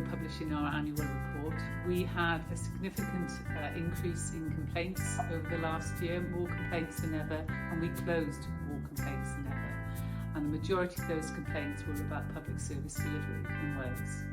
publishing our annual report, we had a significant increase in complaints over the last year, more complaints than ever, and we closed more complaints than ever. And the majority of those complaints were about public service delivery in Wales.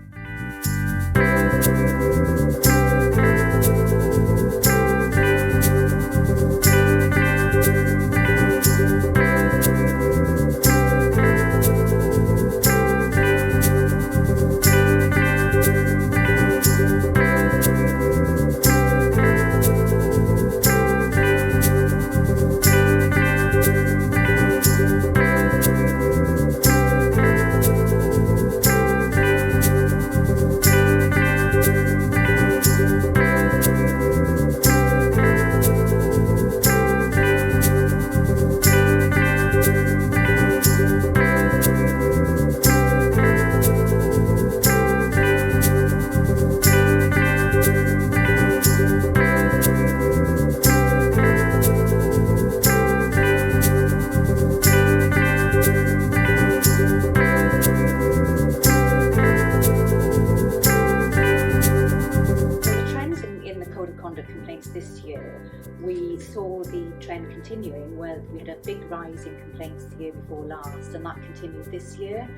Complaints this year, we saw the trend continuing where we had a big rise in complaints the year before last, and that continued this year.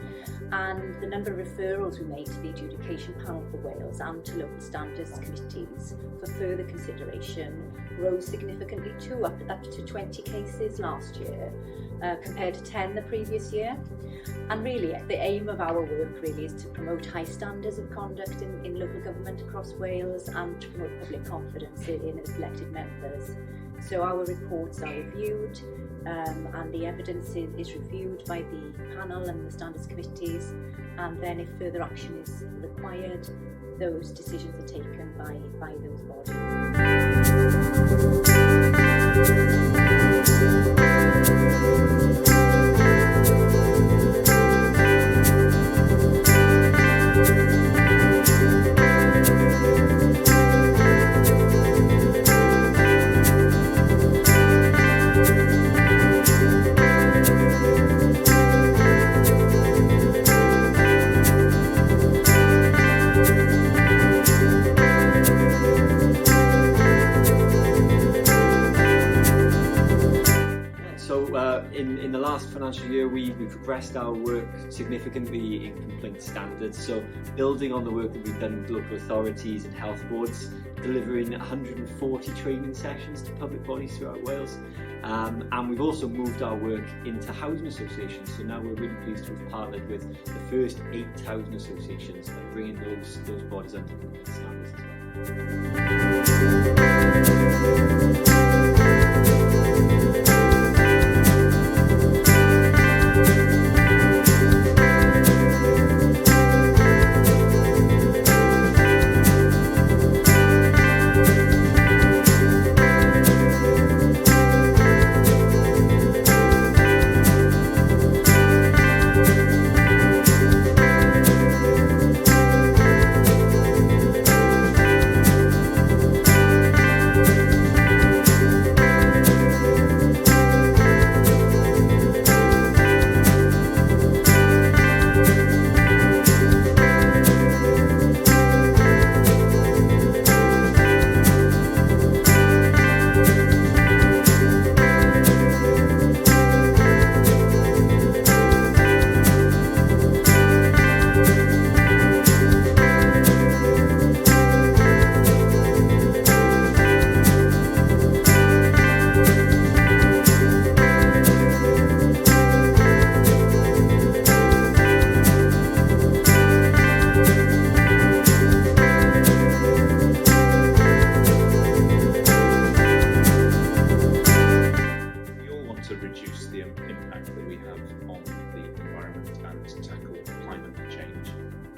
And the number of referrals we made to the Adjudication Panel for Wales and to local standards committees for further consideration rose significantly too, up to 20 cases last year compared to 10 the previous year. And really the aim of our work really is to promote high standards of conduct in local government across Wales and to promote public confidence in its elected members. So our reports are reviewed and the evidence is reviewed by the panel and the standards committees, and then if further action is required, those decisions are taken by those bodies. In the last financial year, we progressed our work significantly in complaint standards, so building on the work that we've done with local authorities and health boards, delivering 140 training sessions to public bodies throughout Wales, and we've also moved our work into housing associations, so now we're really pleased to have partnered with the first 8 housing associations and bringing those bodies under complaint standards as well.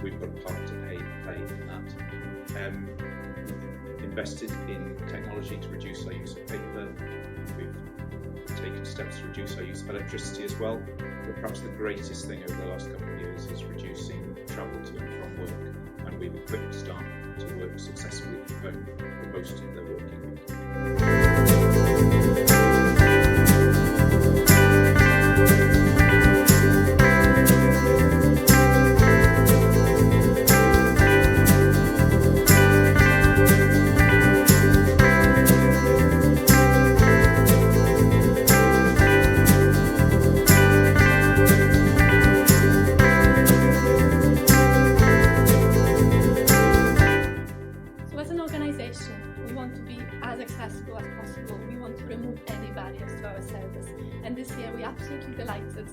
We've got a part to play in that. We've invested in technology to reduce our use of paper. We've taken steps to reduce our use of electricity as well. But perhaps the greatest thing over the last couple of years is reducing travel to and from work. And we've equipped staff to work successfully from home for most of their working week.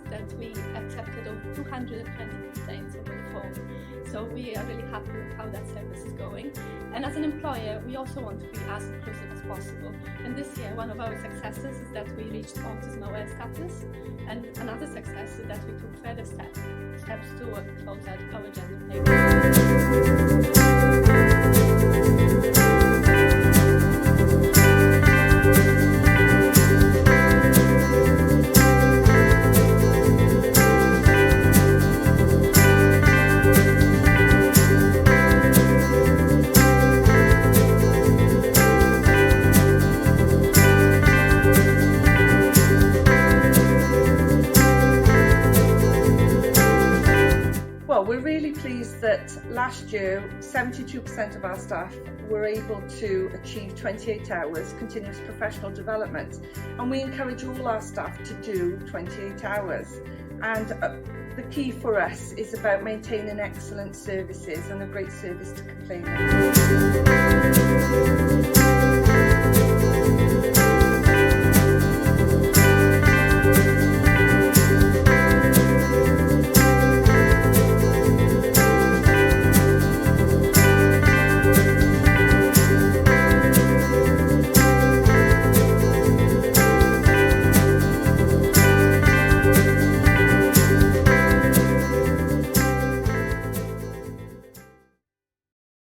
that we accepted over 220 complaints over the phone. So we are really happy with how that service is going. And as an employer, we also want to be as inclusive as possible. And this year, one of our successes is that we reached autism aware status. And another success is that we took further steps to close out our gender pay gap. Well, we're really pleased that last year 72% of our staff were able to achieve 28 hours continuous professional development, and we encourage all our staff to do 28 hours. And the key for us is about maintaining excellent services and a great service to complainants.